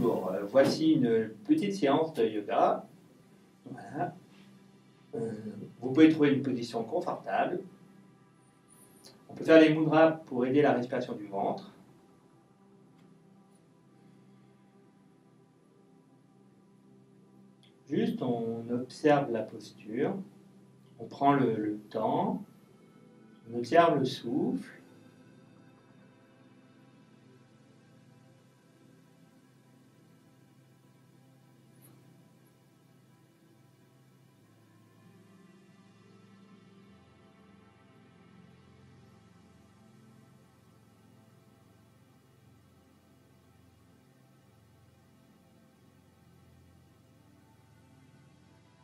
bonjour, voici une petite séance de yoga. Voilà. Vous pouvez trouver une position confortable. On peut faire les mudras pour aider la respiration du ventre. Juste, on observe la posture, on prend le temps, on observe le souffle.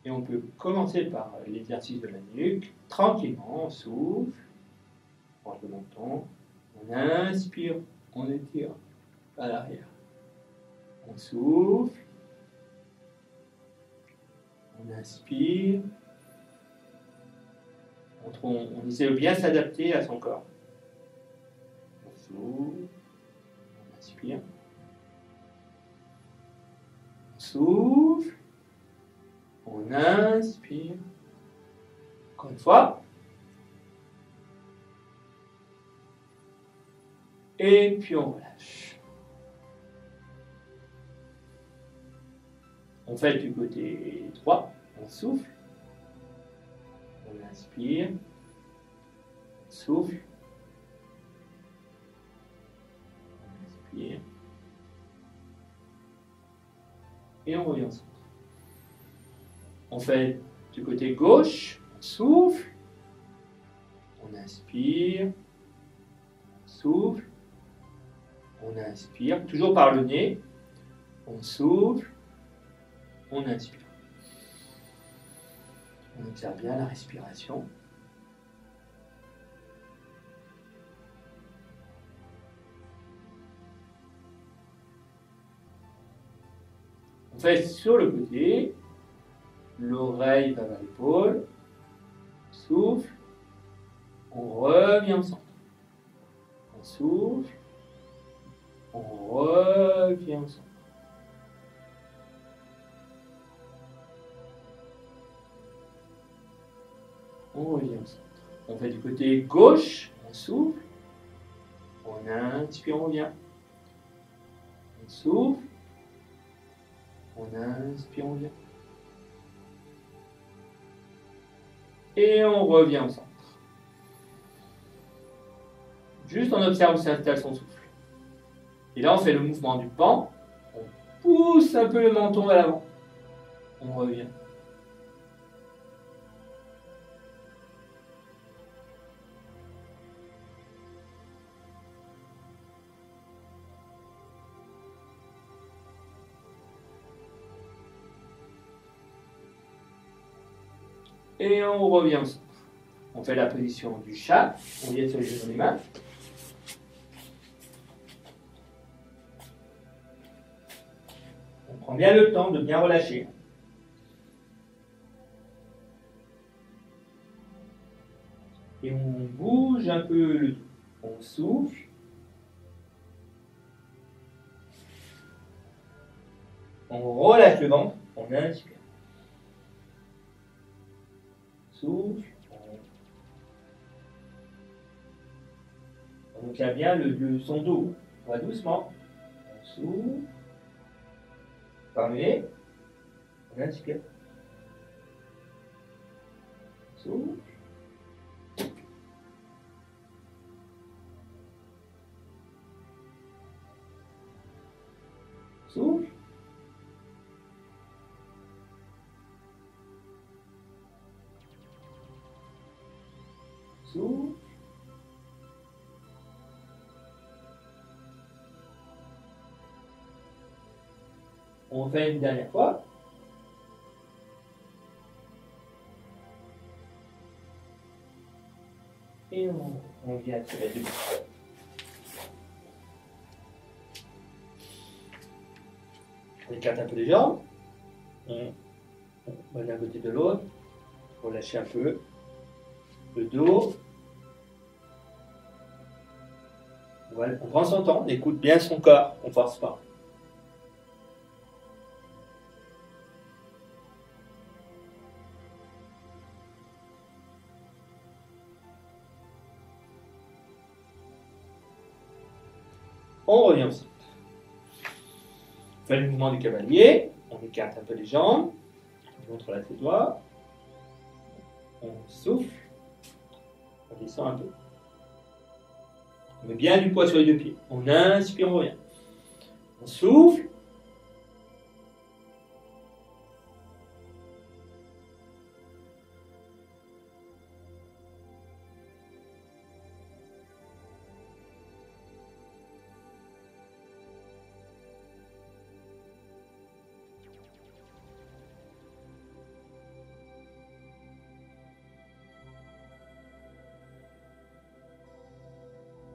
Et on peut commencer par l'exercice de la nuque. Tranquillement, on souffle, on rentre le menton, on inspire, on étire à l'arrière. On souffle, on inspire, on essaie de bien s'adapter à son corps. On souffle, on inspire, on souffle, on inspire. Encore une fois. Et puis on relâche. On fait du côté droit. On souffle. On inspire. On souffle. On inspire. Et on revient au centre. On fait du côté gauche, on souffle, on inspire, on souffle, on inspire, toujours par le nez, on souffle, on inspire. On observe bien la respiration. On fait sur le côté. L'oreille va vers l'épaule, souffle, on revient au centre. On souffle, on revient au centre. On revient au centre. On fait du côté gauche, on souffle, on inspire, on revient. On souffle, on inspire, on revient. Et on revient au centre. Juste on observe où s'installe son souffle. Et là on fait le mouvement du pan. On pousse un peu le menton à l'avant. On revient. Et on revient au centre. On fait la position du chat. On vient sur les genoux des mains. On prend bien le temps de bien relâcher. Et on bouge un peu le dos. On souffle. On relâche le ventre. On inspire. Souffle. On observe bien son dos. On va doucement. On souffle. Par le nez. On inspire. Souffle. Souffle. Souffle. On fait une dernière fois. Et on vient se mettre debout. On écarte un peu les jambes. On va d'un côté de l'autre. Relâcher un peu le dos. Voilà. On prend son temps, on écoute bien son corps, on ne force pas. On revient au centre. On fait le mouvement du cavalier. On écarte un peu les jambes. On montre la ses doigts. On souffle. On descend un peu. On met bien du poids sur les deux pieds. On inspire, on revient. On souffle.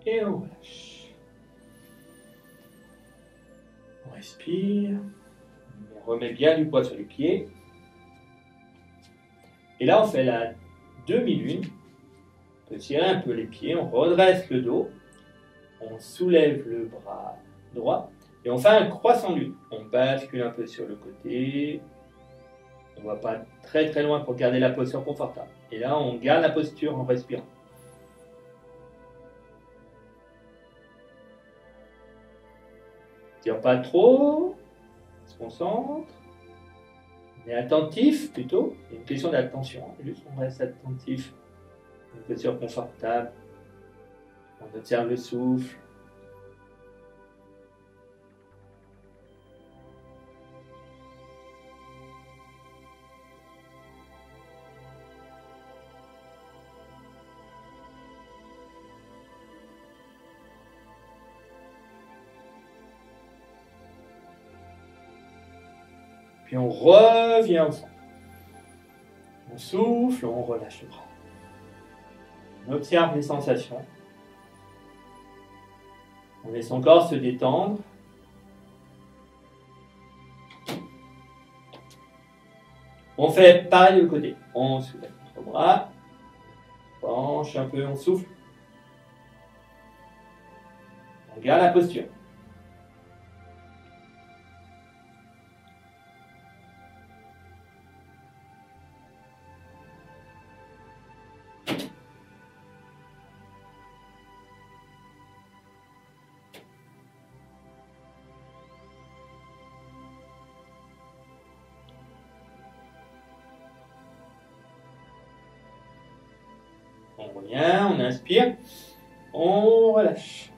Et on relâche. On respire. On remet bien du poids sur les pieds. Et là, on fait la demi-lune. On peut tirer un peu les pieds. On redresse le dos. On soulève le bras droit. Et on fait un croissant lune. On bascule un peu sur le côté. On ne va pas très très loin pour garder la posture confortable. Et là, on garde la posture en respirant. Tire pas trop, on se concentre, on est attentif plutôt, c'est une question d'attention, juste on reste attentif, une posture confortable, on observe le souffle. Puis on revient au centre. On souffle, on relâche le bras. On observe les sensations. On laisse son corps se détendre. On fait pareil de l'autre côté. On soulève notre bras. On penche un peu, on souffle. On garde la posture. On revient, on inspire, on relâche.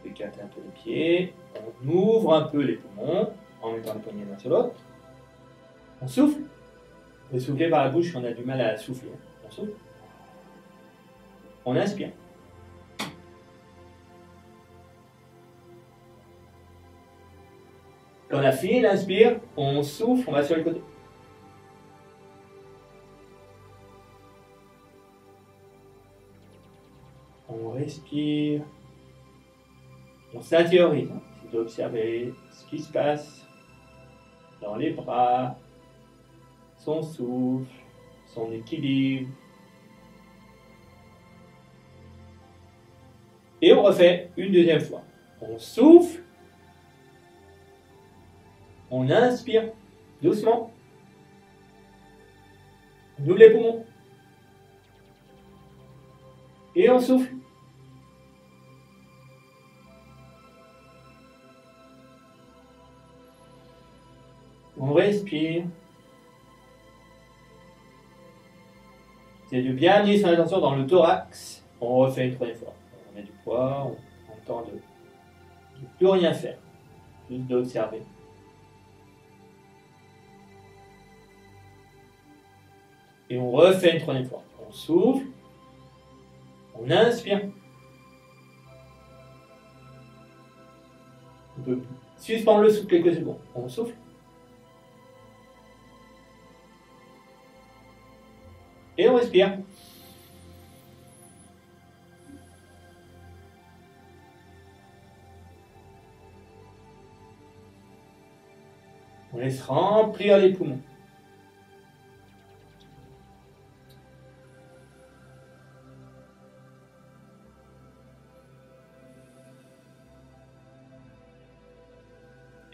On écarte un peu les pieds, on ouvre un peu les poumons en mettant les poignets l'un sur l'autre. On souffle. On peut souffler par la bouche si on a du mal à souffler. On souffle. On inspire. Quand on a fini d'inspirer, on souffle, on va sur le côté. On respire. On s'intériorise. C'est d'observer ce qui se passe dans les bras, son souffle, son équilibre. Et on refait une deuxième fois. On souffle. On inspire doucement. On ouvre les poumons. Et on souffle. On respire. C'est de bien amener son attention dans le thorax. On refait une troisième fois. On met du poids, on prend le temps de ne plus rien faire. Juste d'observer. Et on refait une troisième fois. On souffle. On inspire. On peut suspendre le souffle quelques secondes. On souffle. Et on respire. On laisse remplir les poumons.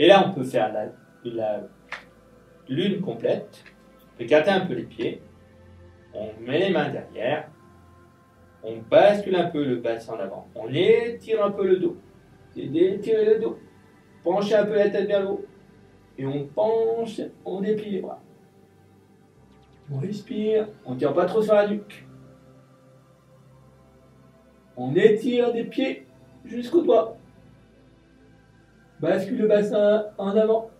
Et là, on peut faire la lune complète. On peut écarter un peu les pieds. On met les mains derrière. On bascule un peu le bassin en avant. On étire un peu le dos. Étirez le dos. Penchez un peu la tête vers le haut. Et on penche, on déplie les bras. On respire. On ne tire pas trop sur la nuque. On étire des pieds jusqu'au doigt. Bascule le bassin en avant.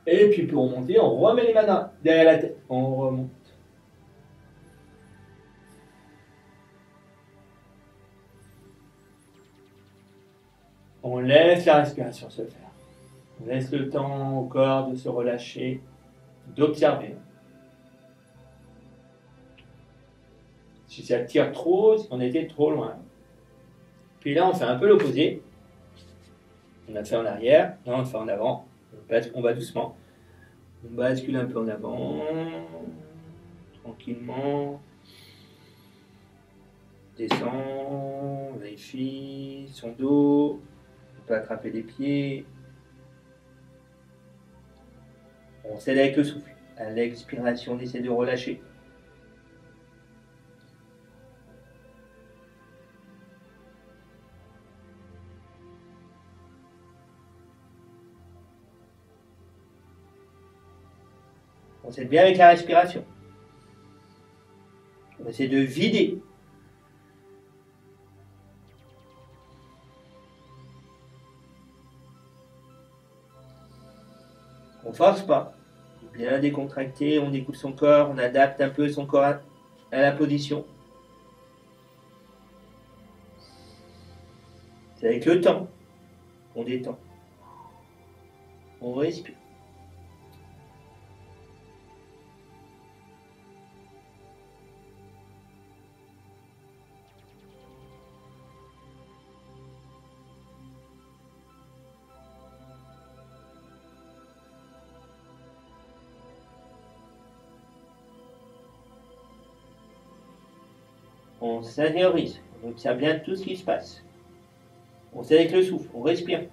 Et puis pour remonter, on remet les mains derrière la tête. On remonte. On laisse la respiration se faire. On laisse le temps au corps de se relâcher, d'observer. Si ça tire trop, si on était trop loin. Puis là, on fait un peu l'opposé. On a fait en arrière, là on le fait en avant. On va doucement. On bascule un peu en avant, tranquillement. Descend, vérifie son dos. On peut attraper les pieds. On s'aide avec le souffle. À l'expiration, on essaie de relâcher. On s'aide bien avec la respiration. On essaie de vider. On ne force pas. Bien décontracté, on écoute son corps, on adapte un peu son corps à la position. C'est avec le temps qu'on détend. On respire. On s'intériorise, on observe bien tout ce qui se passe. On s'aide avec le souffle, on respire.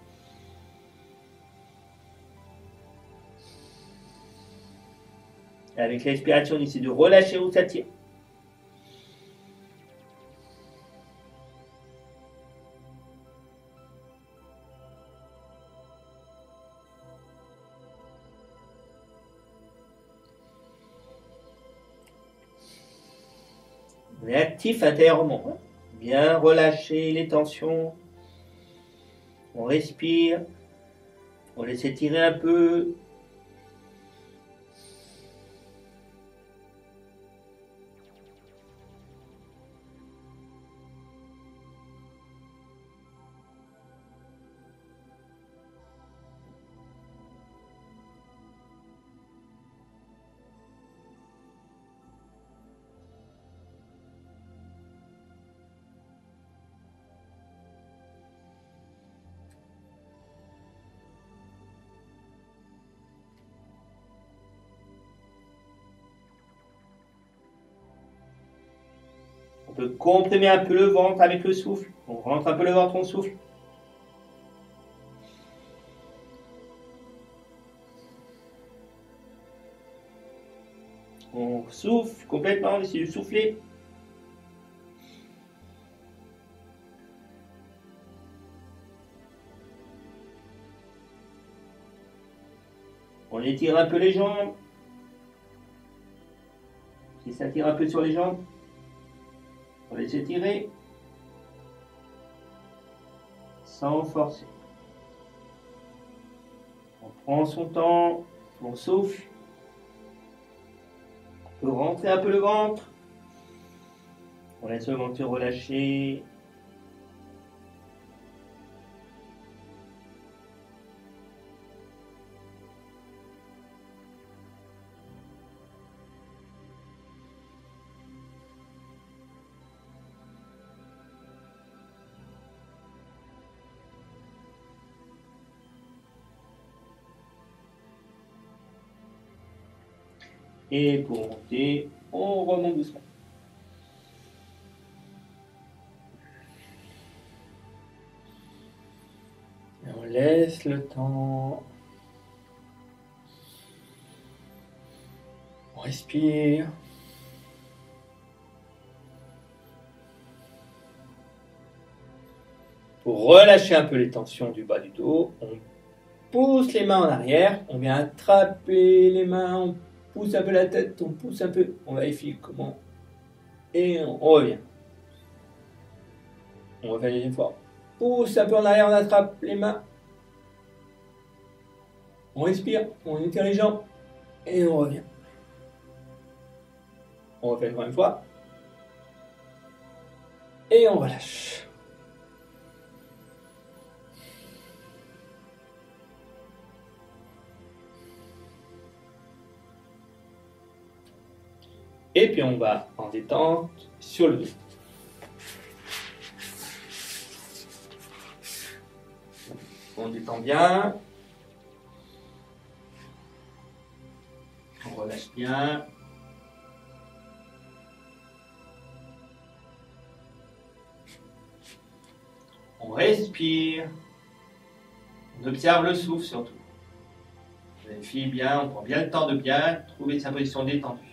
Et avec l'expiration, on essaie de relâcher où ça tire. On est actif intérieurement. Bien relâcher les tensions. On respire. On laisse étirer un peu. On peut comprimer un peu le ventre avec le souffle. On rentre un peu le ventre, on souffle. On souffle complètement, on essaie de souffler. On étire un peu les jambes. Si ça tire un peu sur les jambes, on laisse étirer. Sans forcer. On prend son temps, on souffle. On peut rentrer un peu le ventre. On laisse le ventre relâcher. Et pour monter, on remonte doucement. laisse le temps. On respire. Pour relâcher un peu les tensions du bas du dos, on pousse les mains en arrière, on vient attraper les mains, on pousse un peu la tête, on pousse un peu, on vérifie comment, et on revient. On refait la deuxième fois. Pousse un peu en arrière, on attrape les mains. On respire, on étire les jambes, et on revient. On refait une troisième fois. Et on relâche. Et puis on va en détente sur le dos. On détend bien. On relâche bien. On respire. On observe le souffle surtout. On vérifie bien, on prend bien le temps de bien trouver sa position détendue.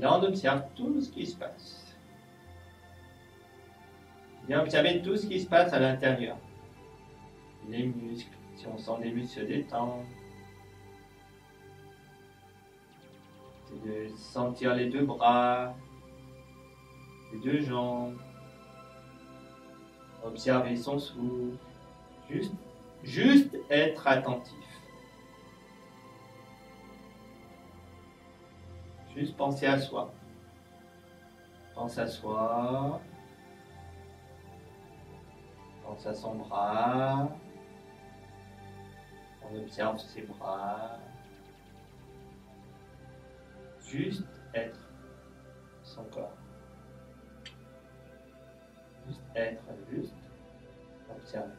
Là, on observe tout ce qui se passe. Bien observer tout ce qui se passe à l'intérieur. Les muscles, si on sent les muscles se détendre. C'est de sentir les deux bras, les deux jambes. Observer son souffle. Juste être attentif. Juste penser à soi. Pense à soi. Pense à son bras. On observe ses bras. Juste être son corps. Juste être, juste observer.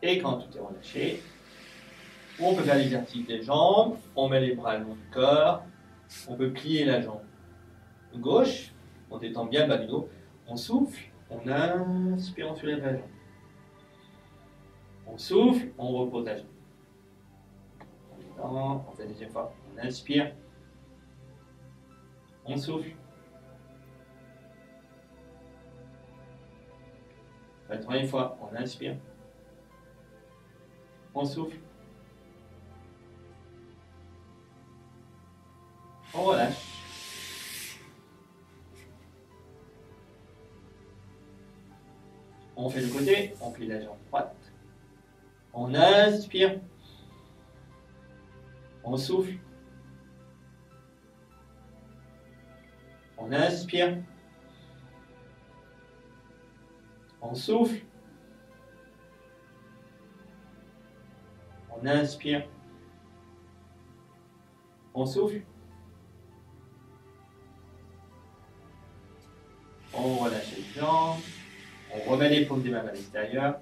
Et quand tout est relâché, on peut faire l'exercice des jambes, on met les bras le long du corps, on peut plier la jambe gauche, on détend bien le bas du dos, on souffle, on inspire, on soulève la jambe. On souffle, on repose la jambe. On fait la deuxième fois, on inspire, on souffle. La troisième fois, on inspire. On souffle. On relâche. On fait le côté, on plie la jambe droite. On inspire. On souffle. On inspire. On souffle. On inspire. On souffle. On relâche les jambes. On remet les paumes des mains à l'extérieur.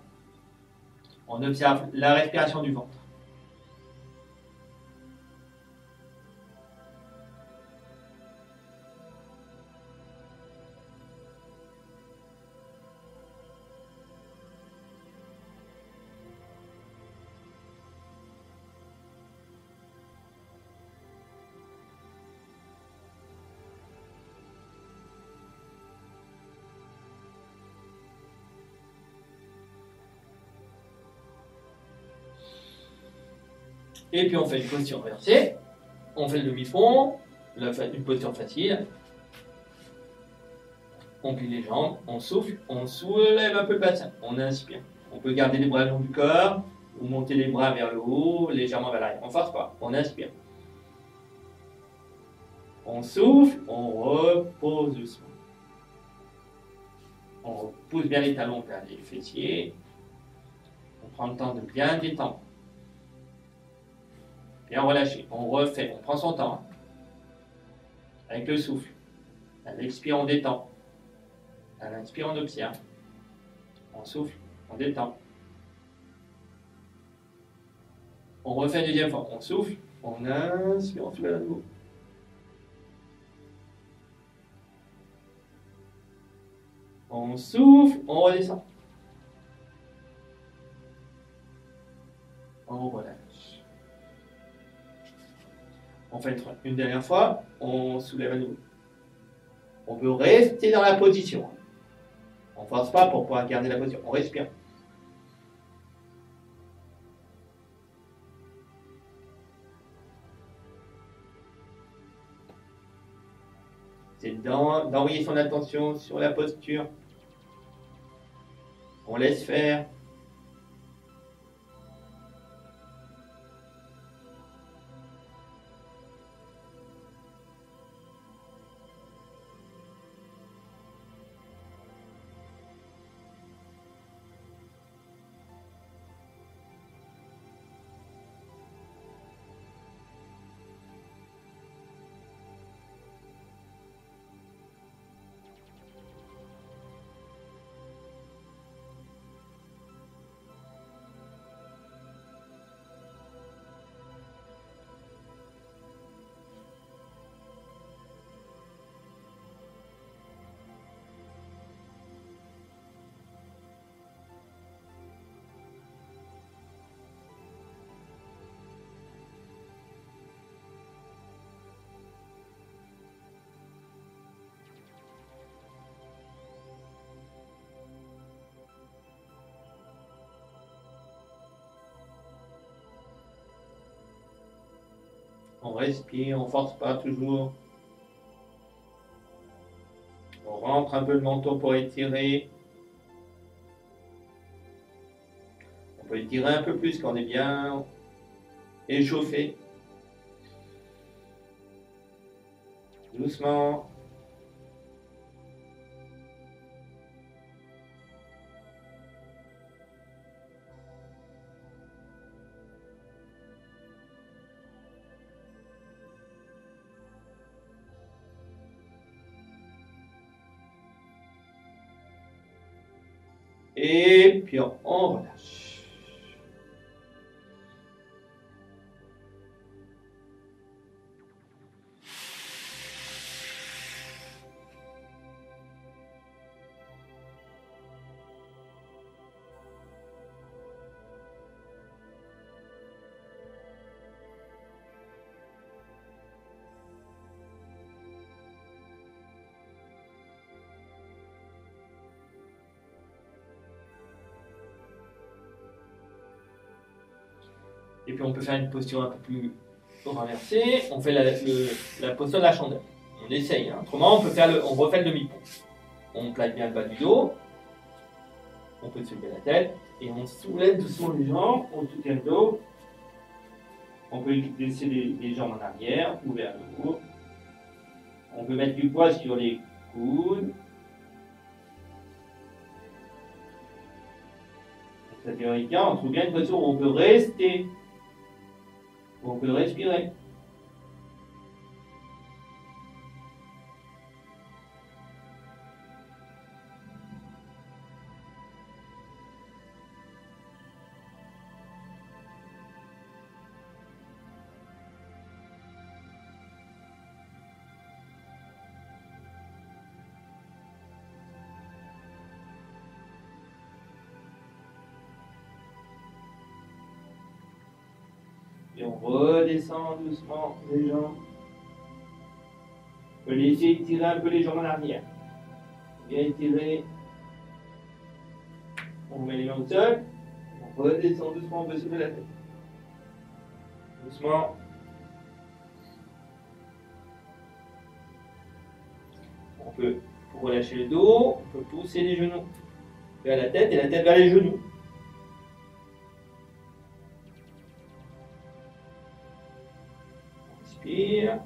On observe la respiration du ventre. Et puis on fait une position inversée, on fait le demi-fond, une posture facile. On plie les jambes, on souffle, on soulève un peu le bassin, on inspire. On peut garder les bras le long du corps, ou monter les bras vers le haut, légèrement vers l'arrière. On ne force pas, on inspire. On souffle, on repose doucement. On pousse bien les talons vers les fessiers. On prend le temps de bien détendre. Bien relâcher. On refait, on prend son temps. Avec le souffle. À l'expire, on détend. À l'inspire, on observe. On souffle, on détend. On refait une deuxième fois. On souffle, on inspire, on soulève à nouveau. On souffle, on redescend. On relâche. On fait une dernière fois, on soulève à nouveau. On peut rester dans la position. On ne force pas pour pouvoir garder la position. On respire. C'est d'envoyer son attention sur la posture. On laisse faire. On respire, on ne force pas toujours. On rentre un peu le menton pour étirer. On peut étirer un peu plus quand on est bien échauffé. Doucement. Et puis on relâche. Et puis on peut faire une posture un peu plus renversée. On fait la posture de la chandelle. On essaye. Hein. Autrement, on refait le demi-pont. On plaque bien le bas du dos. On peut se lever la tête. Et on soulève doucement les jambes. On soutient le dos. On peut laisser les jambes en arrière ou vers le haut. On peut mettre du poids sur les coudes. Cette théorique-là, on trouve bien une posture où on peut rester. On peut respirer. Et on redescend doucement les jambes. On peut laisser étirer un peu les jambes en arrière. Bien étirer. On met les mains au sol. On redescend doucement, on peut soulever la tête. Doucement. peut, pour relâcher le dos, on peut pousser les genoux vers la tête et la tête vers les genoux. On respire.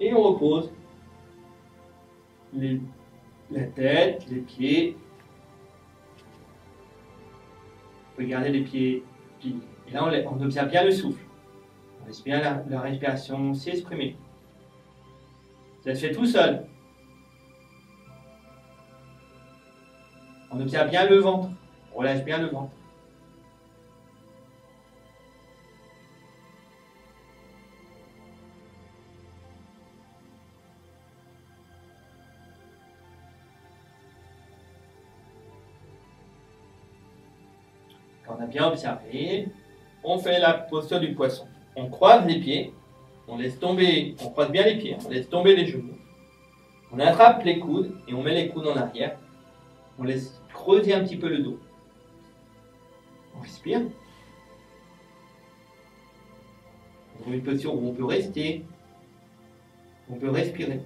Et on repose la tête, les pieds. On peut garder les pieds pliés. Et là, on observe bien le souffle. On laisse bien la respiration s'exprimer. Ça se fait tout seul. On observe bien le ventre. On relâche bien le ventre. Quand on a bien observé, on fait la posture du poisson. On croise les pieds, on laisse tomber, on croise bien les pieds, on laisse tomber les genoux. On attrape les coudes et on met les coudes en arrière. On laisse creuser un petit peu le dos. On respire. On trouve une posture où on peut rester, on peut respirer.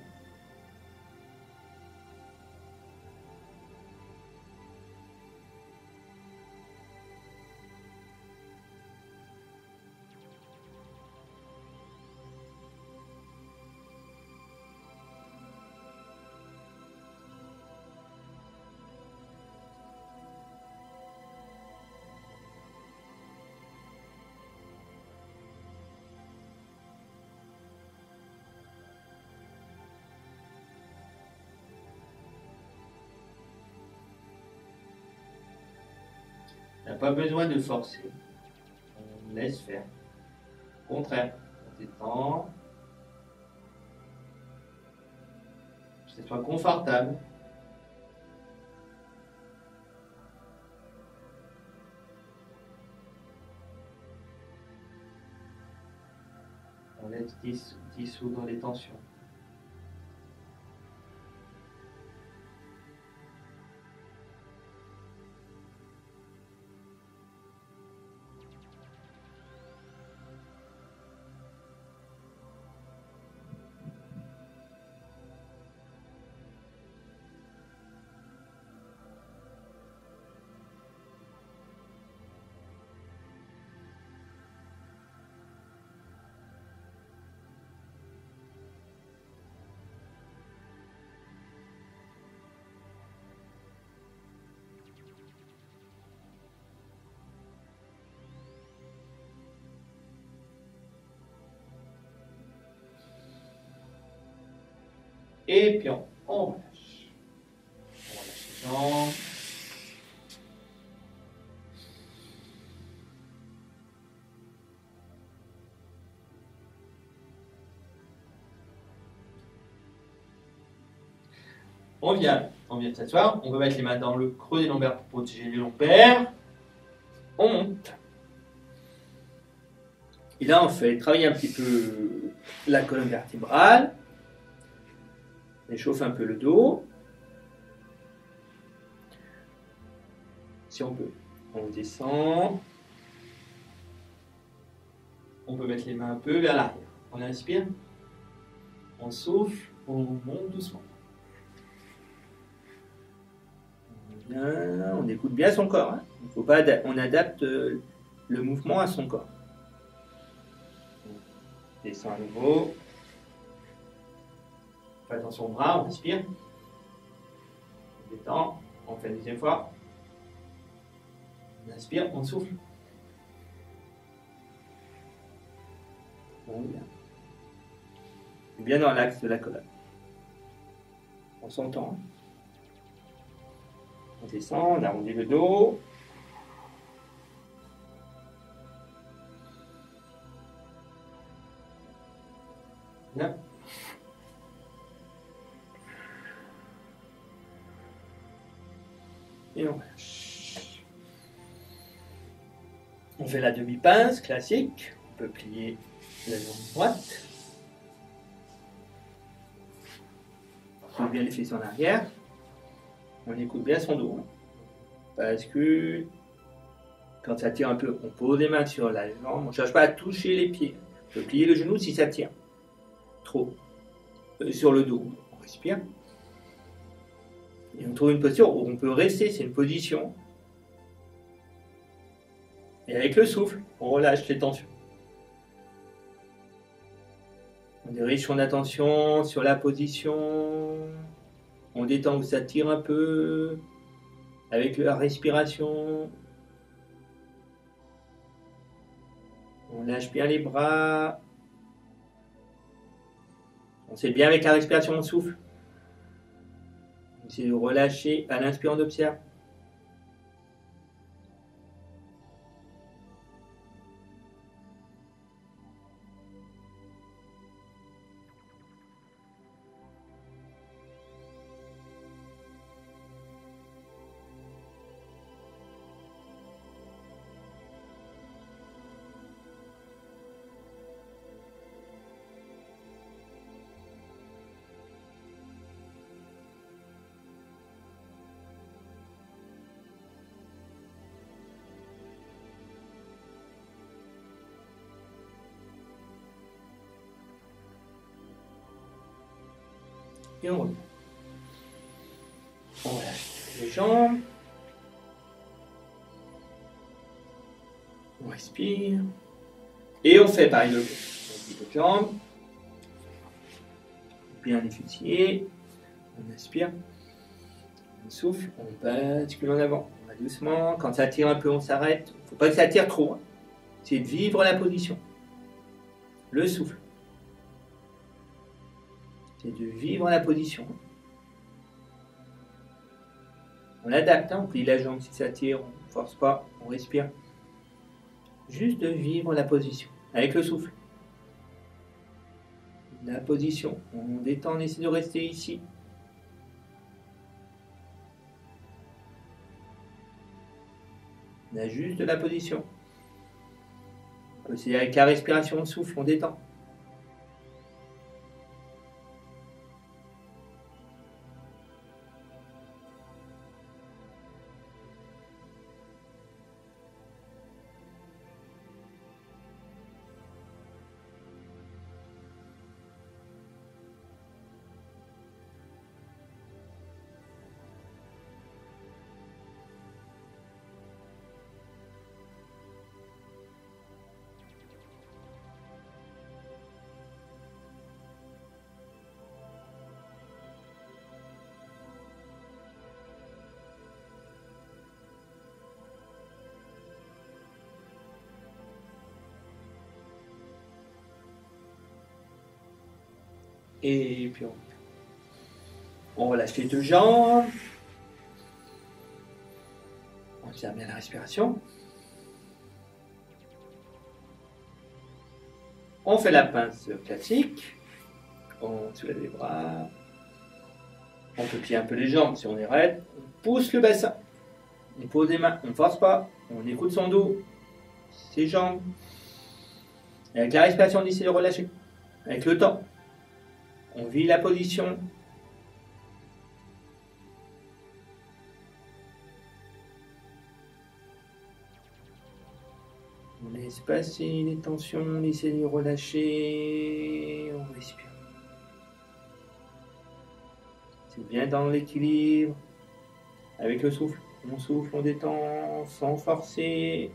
On n'a pas besoin de forcer. On laisse faire. Au contraire, on détend. Que ce soit confortable. On laisse dissoudre les tensions. Et puis on relâche. On relâche les jambes. On vient s'asseoir. On peut mettre les mains dans le creux des lombaires pour protéger les lombaires. On monte. Et là, on fait travailler un petit peu la colonne vertébrale. On échauffe un peu le dos. Si on peut. On descend. On peut mettre les mains un peu vers l'arrière. On inspire. On souffle. On monte doucement. On écoute bien son corps. Hein. Faut pas on adapte le mouvement à son corps. On descend à nouveau. On fait attention aux bras, on respire. On détend. On fait une deuxième fois. On inspire, on souffle. Bon, bien. Bien dans l'axe de la colonne. On s'entend. Hein. On descend, on arrondit le dos. Bien. Et on relâche. On fait la demi-pince classique. On peut plier la jambe droite. On fait bien les fessiers en arrière. On écoute bien son dos. Parce que quand ça tire un peu, on pose les mains sur la jambe, on ne cherche pas à toucher les pieds. On peut plier le genou si ça tire trop. Sur le dos, on respire. Et on trouve une posture où on peut rester, c'est une position. Et avec le souffle, on relâche les tensions. On dirige son attention sur la position. On détend où ça tire un peu. Avec la respiration. On lâche bien les bras. On sait bien avec la respiration, on souffle. On essaie de relâcher. À l'inspire, on observe. Et on revient. On lâche les jambes. On respire. Et on fait pareil le les jambes. Bien les fessiers. On inspire. On souffle. On bascule en avant. On va doucement. Quand ça tire un peu, on s'arrête. Il ne faut pas que ça tire trop. C'est de vivre la position. Le souffle. C'est de vivre la position. On adapte, on plie la jambe si ça tire, on ne force pas, on respire. Juste de vivre la position, avec le souffle. La position, on détend, on essaie de rester ici. On ajuste la position. C'est avec la respiration, on souffle, on détend. Et puis on relâche les deux jambes. On tient bien la respiration. On fait la pince classique. On soulève les bras. On peut plier un peu les jambes si on est raide. On pousse le bassin. On pose les mains. On ne force pas. On écoute son dos, ses jambes. Et avec la respiration, on essaie de relâcher. Avec le temps. On vit la position. On laisse passer les tensions, on essaie de relâcher. On respire. C'est bien dans l'équilibre. Avec le souffle. On souffle, on détend, sans forcer.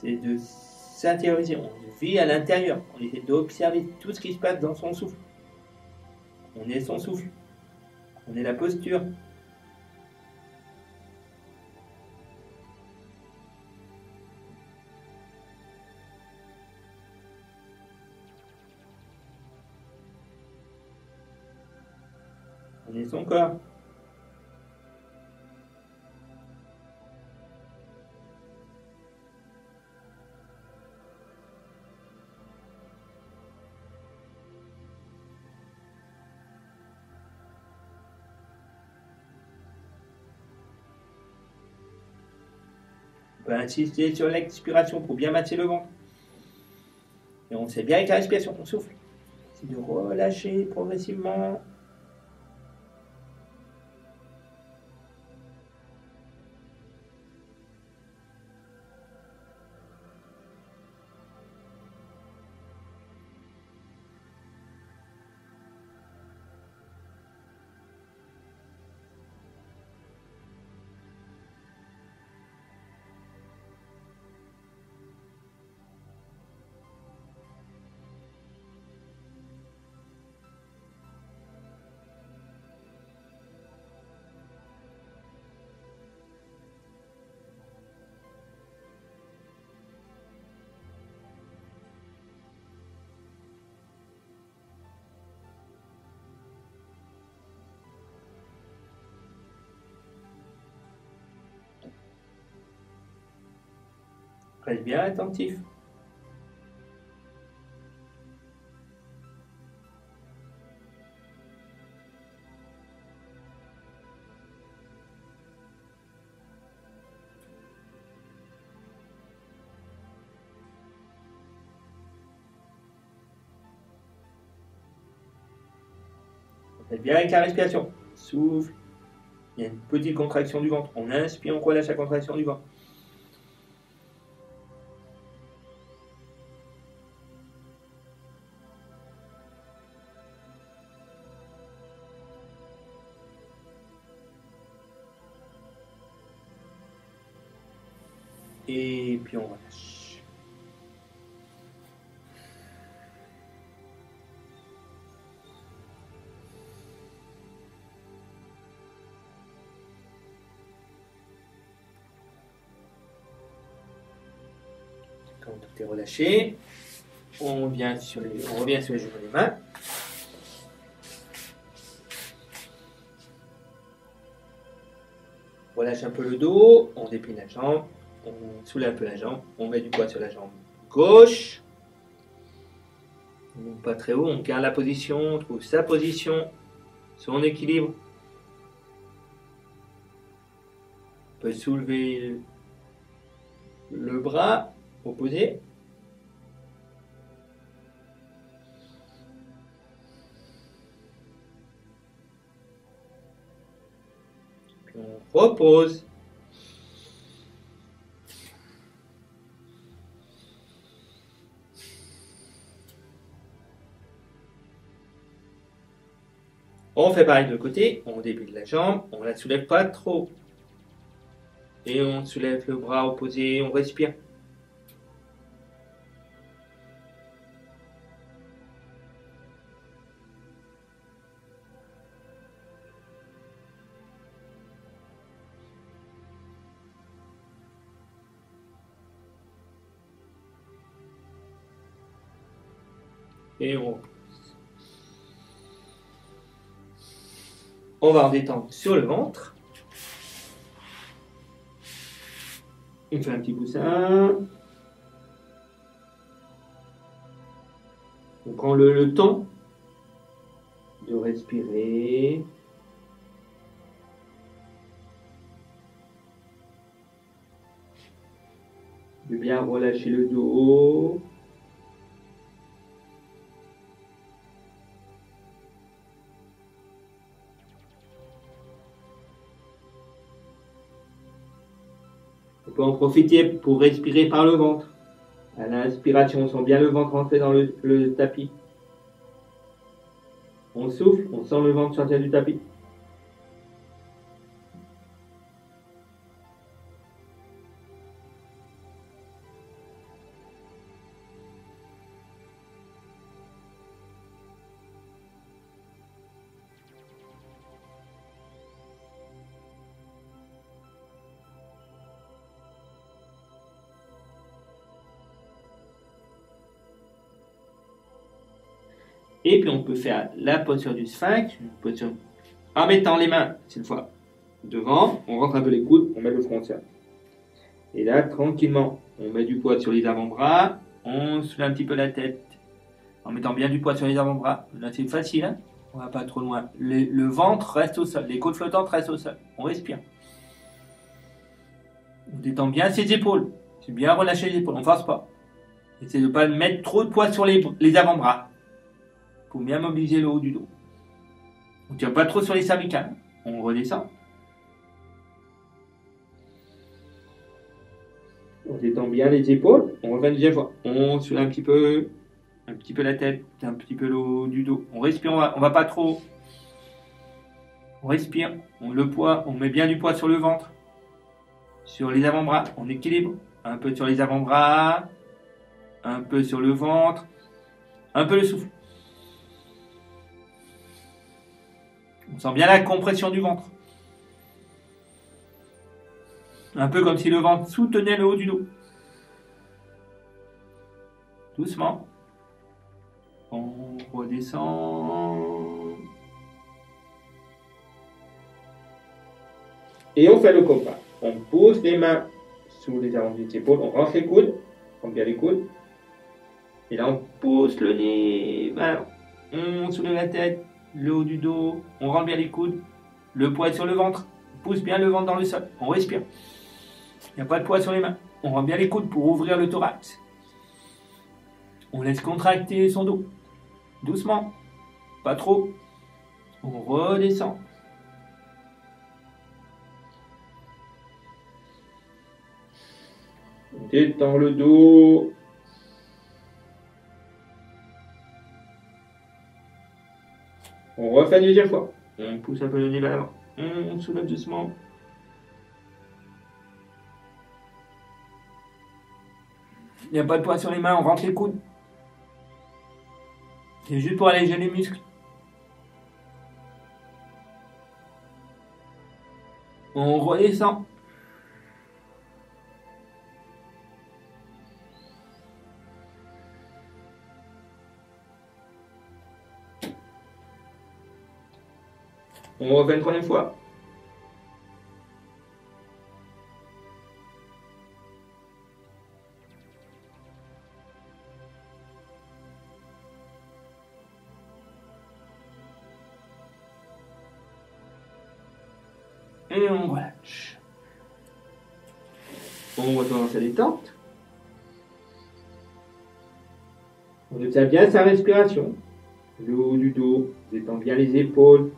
C'est de s'intérioriser, on vit à l'intérieur, on essaie d'observer tout ce qui se passe dans son souffle. On est son souffle, on est la posture. On est son corps. peut insister sur l'expiration pour bien masser le ventre. Et on sait bien avec la respiration, on souffle. C'est de relâcher progressivement. Reste bien attentif. Reste bien avec la respiration. Souffle. Il y a une petite contraction du ventre. On inspire, on relâche la contraction du ventre. Et puis on relâche. Quand tout est relâché, on revient sur les genoux des mains. On relâche un peu le dos, on déplie la jambe. On soulève un peu la jambe, on met du poids sur la jambe gauche. On monte pas très haut, on garde la position, on trouve sa position, son équilibre. On peut soulever le bras opposé. Puis on repose. On fait pareil de l'autre côté, on débile la jambe, on ne la soulève pas trop. Et on soulève le bras opposé, on respire. Et on va en détendre sur le ventre. On fait un petit coussin. On prend le temps de respirer. De bien relâcher le dos. On peut en profiter pour respirer par le ventre. À l'inspiration, on sent bien le ventre rentrer dans le tapis. On souffle, on sent le ventre sortir du tapis. Et puis on peut faire la posture du sphinx, une posture en mettant les mains, cette fois, devant, on rentre un peu les coudes, on met le front au sol. Et là, tranquillement, on met du poids sur les avant-bras, on soulève un petit peu la tête, en mettant bien du poids sur les avant-bras. Là, c'est facile, hein, on va pas trop loin. Le ventre reste au sol, les côtes flottantes restent au sol. On respire. On détend bien ses épaules. C'est bien relâcher les épaules, on ne force pas. Essayez de ne pas mettre trop de poids sur les avant-bras. Pour bien mobiliser le haut du dos. On ne tire pas trop sur les cervicales. On redescend. On détend bien les épaules. On revient une deuxième fois. On soulève un petit peu la tête, un petit peu le haut du dos. On respire, on va pas trop. On respire. Le poids, on met bien du poids sur le ventre. Sur les avant-bras, on équilibre. Un peu sur les avant-bras. Un peu sur le ventre. Un peu le souffle. On sent bien la compression du ventre. Un peu comme si le ventre soutenait le haut du dos. Doucement. On redescend. Et on fait le compas. On pose les mains sous les avant des épaules. On rentre les coudes. On rentre bien les coudes. Et là, on pousse le nez. Voilà. On soulève la tête, le haut du dos. On rentre bien les coudes. Le poids est sur le ventre. On pousse bien le ventre dans le sol. On respire. Il n'y a pas de poids sur les mains. On rentre bien les coudes pour ouvrir le thorax. On laisse contracter son dos. Doucement. Pas trop. On redescend. On détend le dos. On refait une deuxième fois. On pousse un peu le nez vers l'avant. On soulève doucement. Il n'y a pas de poids sur les mains, on rentre les coudes. C'est juste pour alléger les muscles. On redescend. On refait une troisième fois. Et on relâche. On retourne dans sa détente. On observe bien sa respiration. Le haut du dos, on détend bien les épaules.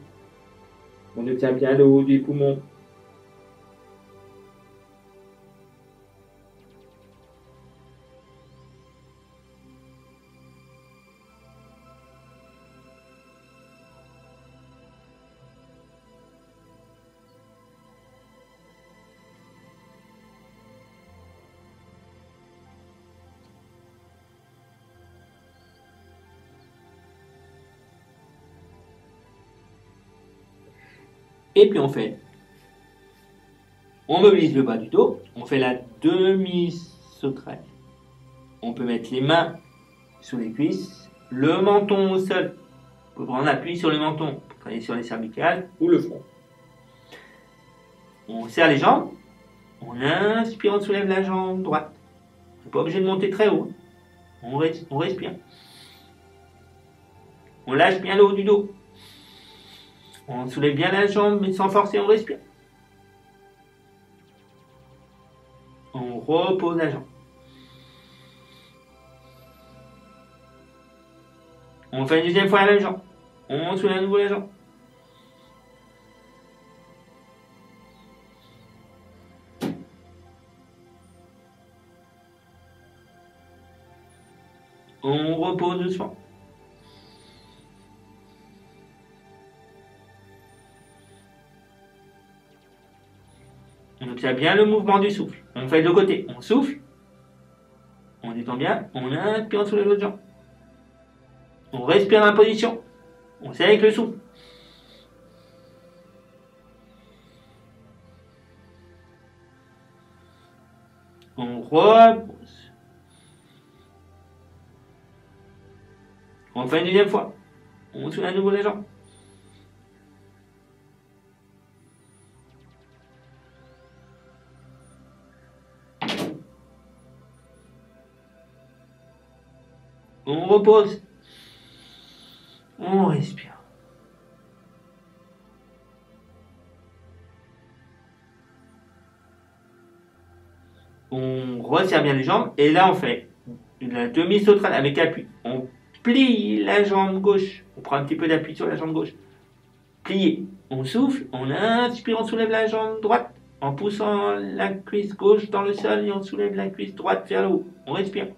On observe bien le haut des poumons. Et puis on mobilise le bas du dos, on fait la demi-sauterelle. On peut mettre les mains sur les cuisses, le menton au sol, pour prendre appui sur le menton, pour travailler sur les cervicales ou le front. On serre les jambes, on inspire, on soulève la jambe droite. On n'est pas obligé de monter très haut, on respire. On lâche bien le haut du dos. On soulève bien la jambe, mais sans forcer, on respire. On repose la jambe. On fait une deuxième fois la même jambe. On soulève à nouveau la jambe. On repose doucement. On observe bien le mouvement du souffle. On fait de l'autre côté. On souffle. On détend bien. On inspire, on soulève l'autre jambe. On respire dans la position. On serre avec le souffle. On repose. On fait une deuxième fois. On soulève à nouveau les jambes. On repose. On respire. On resserre bien les jambes. Et là, on fait la demi-sauterelle avec appui. On plie la jambe gauche. On prend un petit peu d'appui sur la jambe gauche. Plié. On souffle. On inspire, on soulève la jambe droite. En poussant la cuisse gauche dans le sol et on soulève la cuisse droite vers le haut. On respire.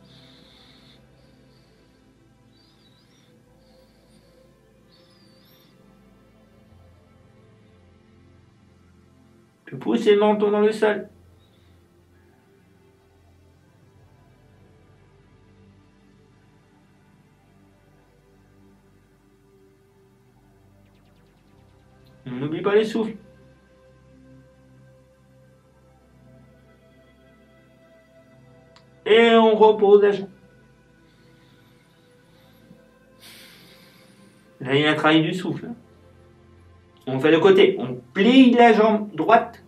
Puis poussez le menton dans le sol. On n'oublie pas les souffles. Et on repose la jambe. Là, il y a un travail du souffle. On fait le côté. On plie la jambe droite.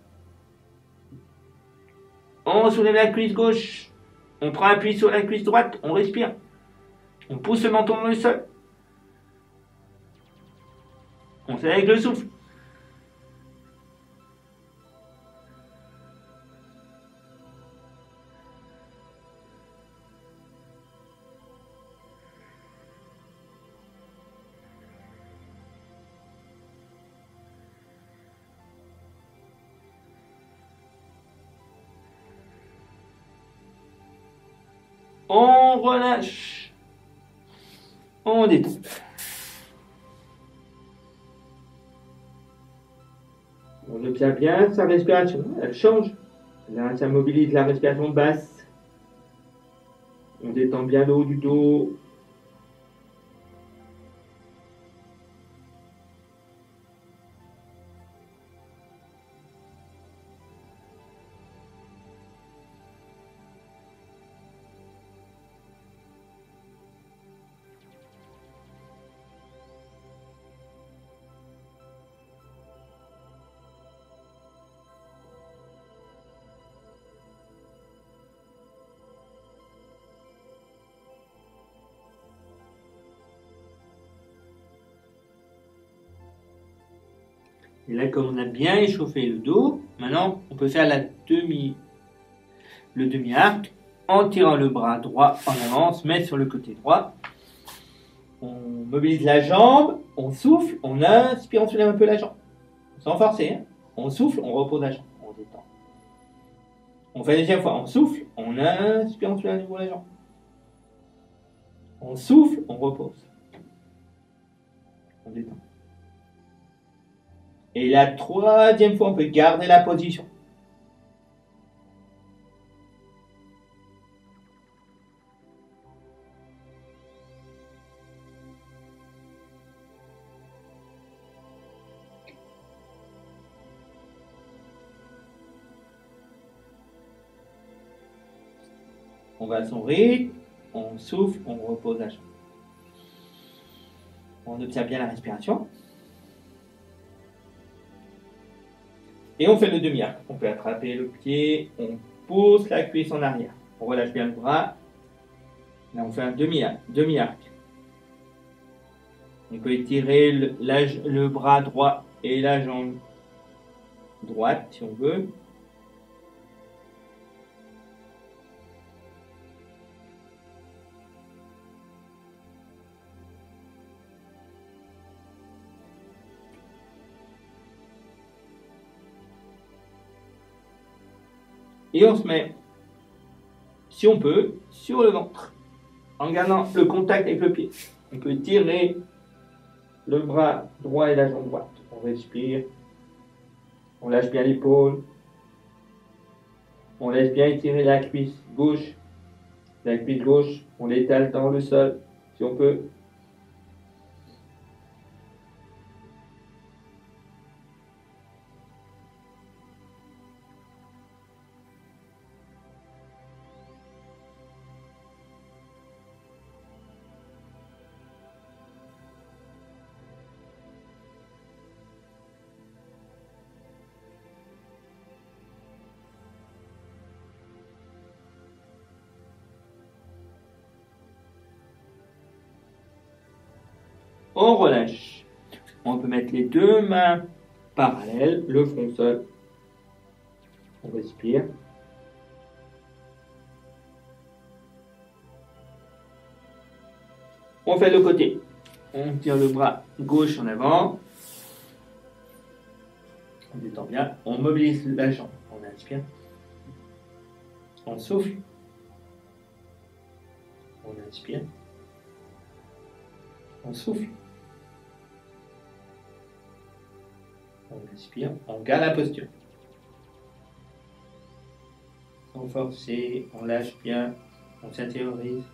On soulève la cuisse gauche. On prend appui sur la cuisse droite. On respire. On pousse le menton dans le sol. On fait avec le souffle. On relâche. On détend. On observe bien sa respiration. Elle change. Là, ça mobilise la respiration basse. On détend bien le haut du dos. Et là, comme on a bien échauffé le dos, maintenant, on peut faire le demi-arc en tirant le bras droit en avant, on se met sur le côté droit. On mobilise la jambe, on souffle, on inspire, on soulève un peu la jambe. Sans forcer, hein. On souffle, on repose la jambe, on détend. On fait la deuxième fois, on souffle, on inspire, on soulève à nouveau la jambe. On souffle, on repose. On détend. Et la troisième fois, on peut garder la position. On va à son rythme, on souffle, on repose la jambe. On observe bien la respiration. Et on fait le demi-arc. On peut attraper le pied, on pousse la cuisse en arrière. On relâche bien le bras. Là, on fait un demi-arc. On peut étirer le bras droit et la jambe droite, si on veut. Et on se met, si on peut, sur le ventre, en gardant le contact avec le pied. On peut tirer le bras droit et la jambe droite. On respire, on lâche bien l'épaule, on laisse bien étirer la cuisse gauche. La cuisse gauche, on l'étale dans le sol, si on peut. On relâche. On peut mettre les deux mains parallèles, le front au sol. On respire. On fait le côté. On tire le bras gauche en avant. On détend bien. On mobilise la jambe. On inspire. On souffle. On inspire. On souffle. On inspire. On garde la posture. Sans forcer. On lâche bien. On s'intériorise.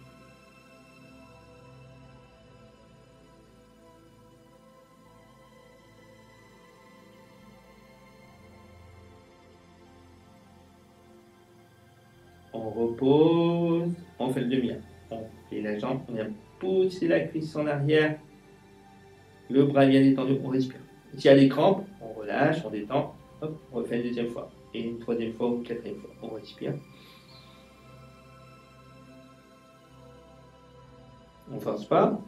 On repose, on fait le demi-arc. On fait la jambe, on vient pousser la cuisse en arrière. Le bras bien détendu, on respire. S'il y a des crampes, on relâche, on détend. Hop, on refait une deuxième fois. Et une troisième fois ou une quatrième fois. On respire. On ne force pas.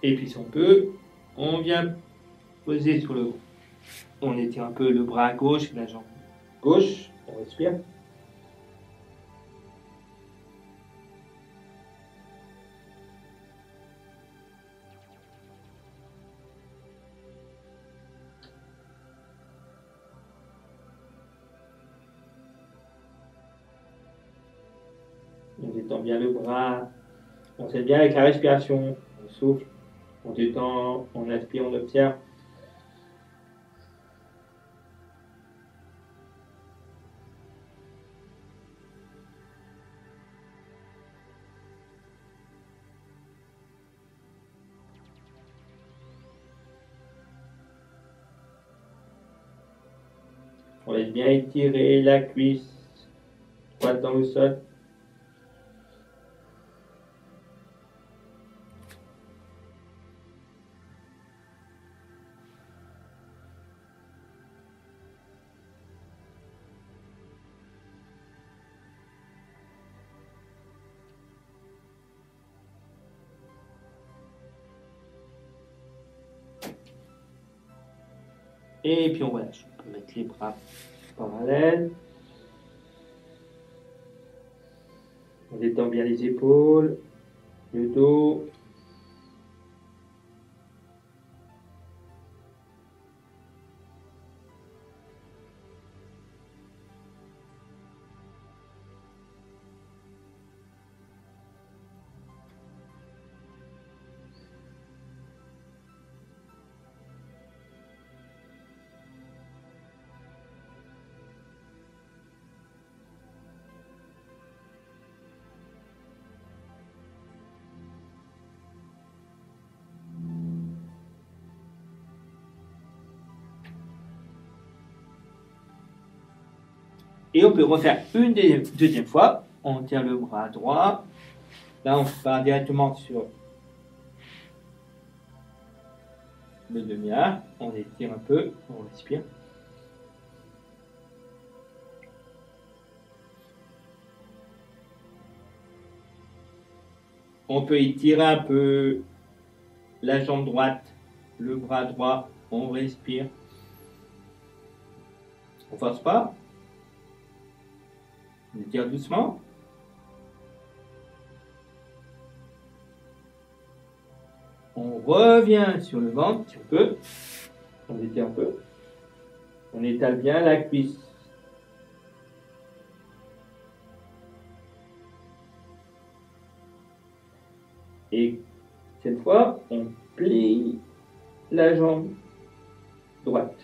Et puis si on peut, on vient poser sur le... On étire un peu le bras à gauche, la jambe gauche. On respire. On détend bien le bras. On s'aide bien avec la respiration. On souffle. On détend, on inspire, on observe. On laisse bien étirer la cuisse droite dans le sol. Et puis on relâche. On peut mettre les bras parallèles. On détend bien les épaules, le dos. Et on peut refaire une deuxième fois. On tient le bras droit. Là, on part directement sur le demi-arc. On étire un peu. On respire. On peut étirer un peu la jambe droite, le bras droit. On respire. On ne force pas. On étire doucement. On revient sur le ventre, si on peut. On étire un peu. On étale bien la cuisse. Et cette fois, on plie la jambe droite.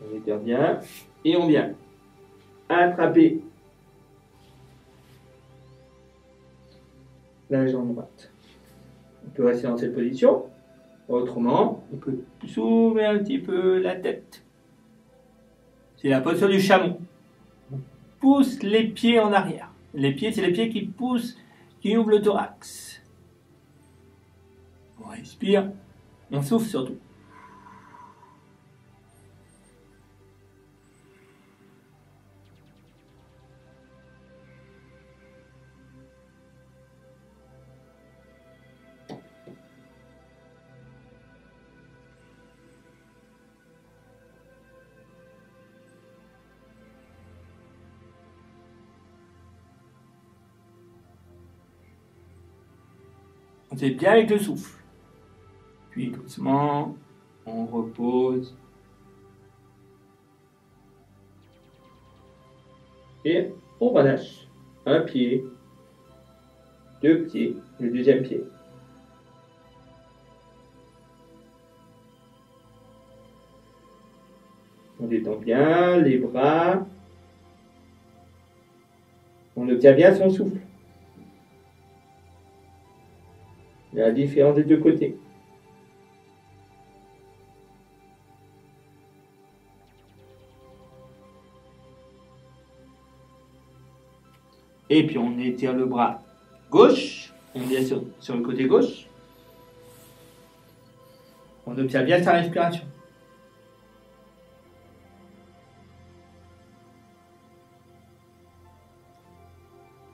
On étire bien. Et on vient attraper la jambe droite. On peut rester dans cette position. Autrement, on peut soulever un petit peu la tête. C'est la posture du chameau. On pousse les pieds en arrière. Les pieds, c'est les pieds qui poussent qui ouvre le thorax. On respire, on souffle surtout. On fait bien avec le souffle. Puis doucement, on repose. Et on relâche un pied, deux pieds, le deuxième pied. On détend bien les bras. On obtient bien son souffle. La différence des deux côtés. Et puis on étire le bras gauche. On vient sur le côté gauche. On obtient bien sa respiration.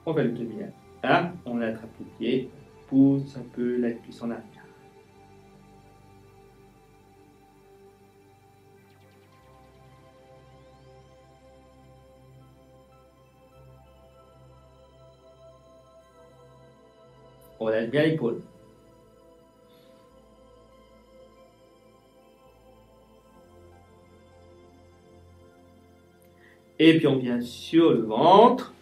On va le tenir. Là, on attrape le pied, pousse un peu la cuisse en arrière. On lâche bien l'épaule. Et puis on vient sur le ventre.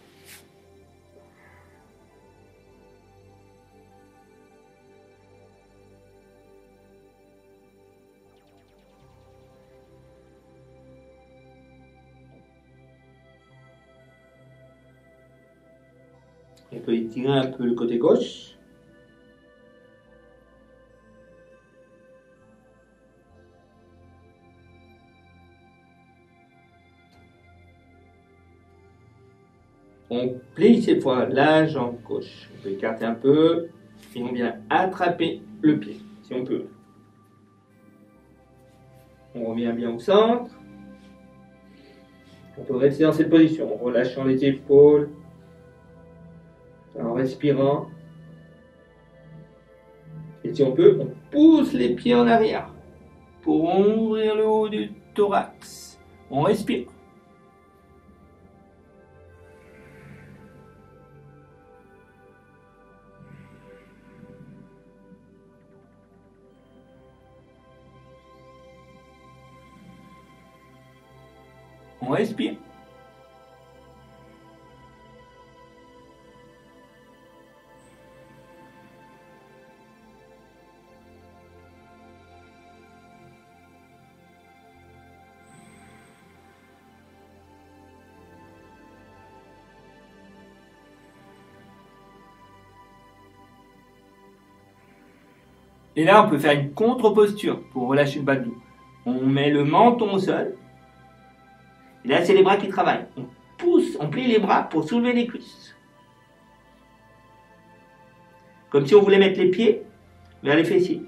On peut étirer un peu le côté gauche. On plie cette fois la jambe gauche. On peut écarter un peu et on vient attraper le pied, si on peut. On revient bien au centre. On peut rester dans cette position en relâchant les épaules, en respirant. Et si on peut, on pousse les pieds en arrière pour ouvrir le haut du thorax. On respire. On respire. Et là, on peut faire une contre-posture pour relâcher le bas de dos. On met le menton au sol. Et là, c'est les bras qui travaillent. On pousse, on plie les bras pour soulever les cuisses. Comme si on voulait mettre les pieds vers les fessiers.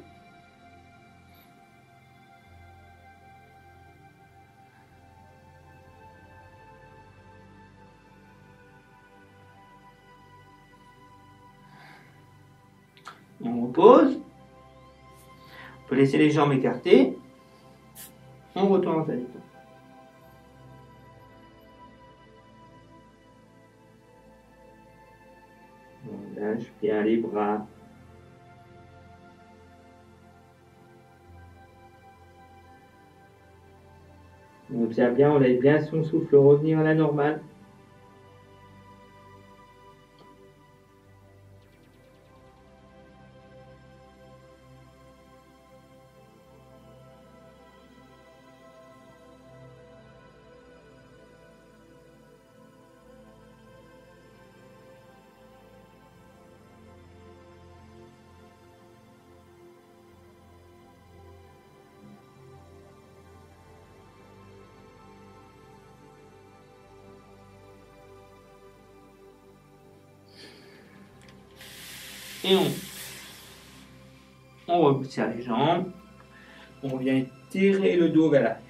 On repose. On peut laisser les jambes écartées. On retourne en salito. On lâche bien les bras. On observe bien, on laisse bien son souffle revenir à la normale. Et on resserre les jambes. On vient tirer le dos vers l'arrière.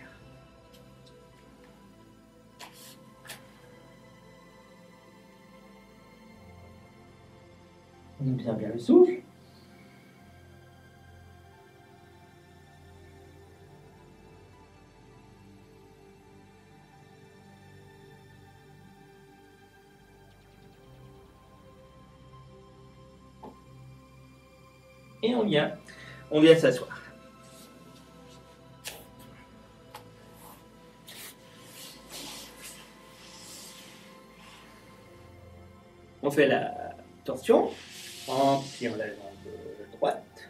On observe bien le souffle. Et on vient s'asseoir. On fait la torsion en tirant la jambe droite.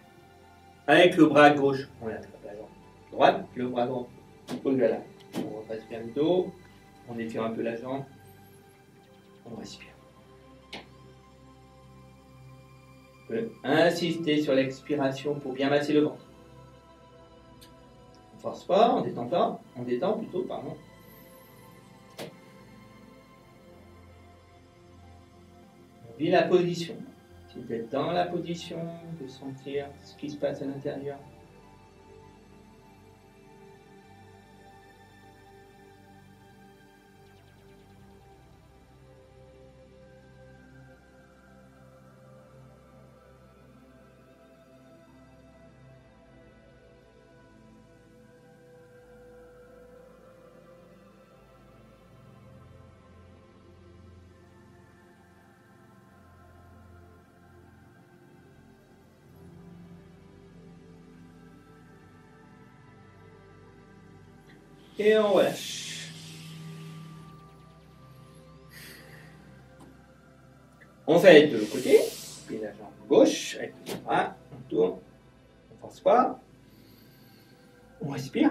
Avec le bras gauche, on attrape la jambe droite, le bras droit au gala. On repasse bien le dos, on étire un peu la jambe, on respire. On peut insister sur l'expiration pour bien masser le ventre. On ne force pas, on détend plutôt, pardon. On vit la position. Si vous êtes dans la position, de sentir ce qui se passe à l'intérieur. Et on relâche. On fait de l'autre côté. Et la jambe gauche avec le bras. On tourne. On ne force pas. On respire.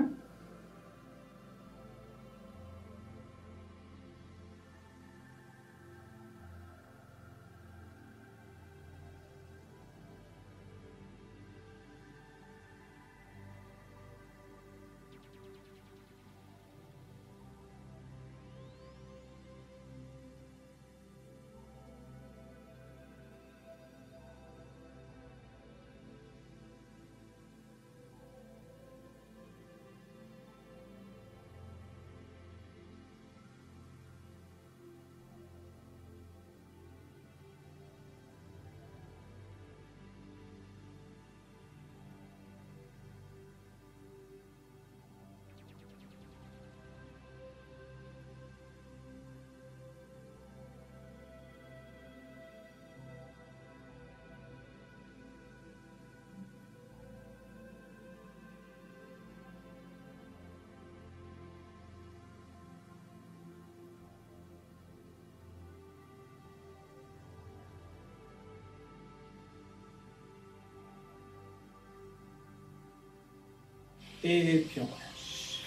Et puis on relâche.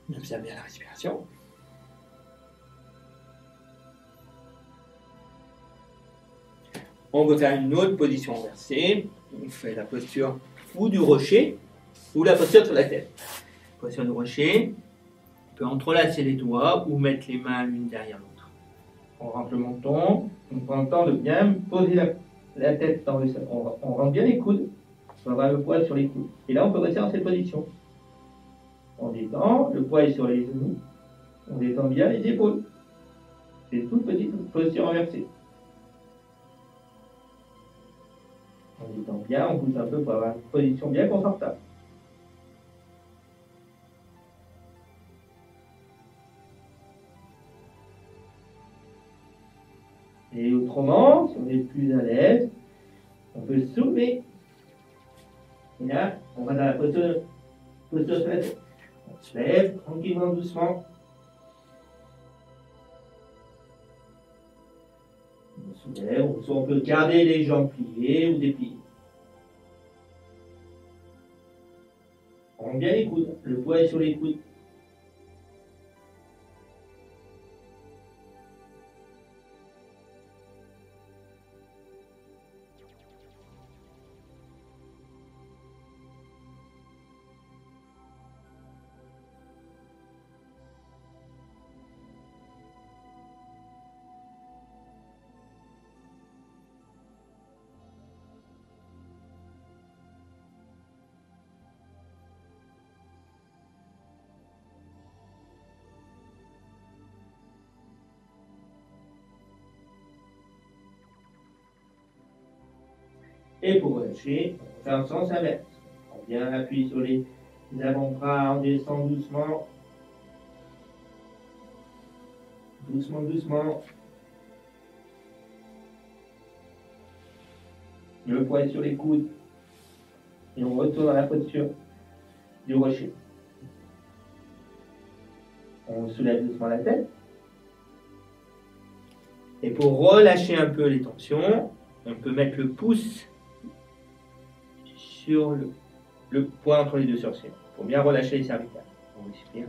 On observe bien la respiration. On va faire une autre position inversée. On fait la posture ou du rocher ou la posture sur la tête. Posture du rocher. On peut entrelacer les doigts ou mettre les mains l'une derrière l'autre. On rentre le menton. On prend le temps de bien poser la tête dans le sol. On rentre bien les coudes. On va avoir le poids sur les coudes. Et là, on peut rester dans cette position. On détend, le poids est sur les genoux. On détend bien les épaules. C'est toute petite posture inversée. On détend bien, on pousse un peu pour avoir une position bien confortable. Et autrement, si on est plus à l'aise, on peut se soulever. Et là, on va dans la posture sur la tête. On se lève tranquillement, doucement. On se soulève, soit on peut garder les jambes pliées ou dépliées. On rend bien les coudes, le poids est sur les coudes. Et pour relâcher, on va faire en sens inverse. On vient appuyer sur les avant-bras, on descend doucement. Doucement, doucement. Le poids est sur les coudes. Et on retourne dans la posture du rocher. On soulève doucement la tête. Et pour relâcher un peu les tensions, on peut mettre le pouce sur le point entre les deux sourcils. Pour bien relâcher les cervicales. On respire.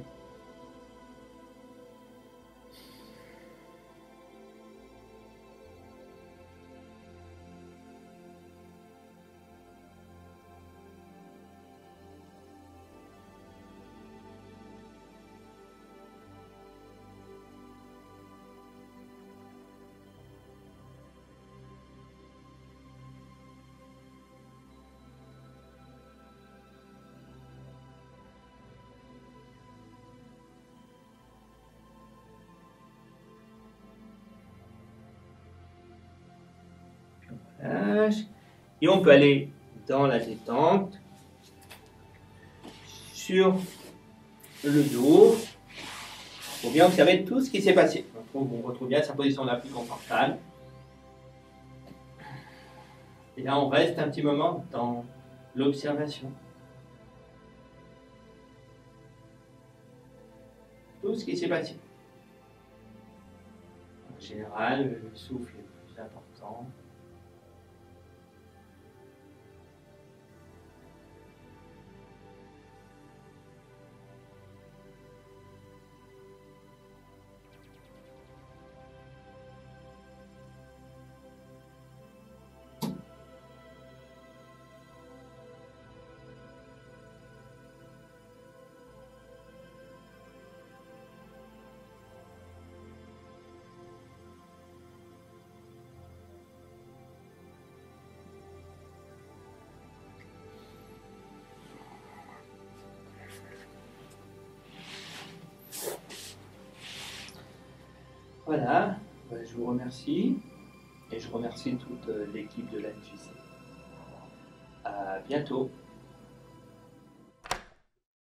Lâche. Et on peut aller dans la détente sur le dos pour bien observer tout ce qui s'est passé. On retrouve bien sa position la plus confortable. Et là, on reste un petit moment dans l'observation. Tout ce qui s'est passé. En général, le souffle est plus important. Voilà, je vous remercie et je remercie toute l'équipe de l'ANJC. À bientôt.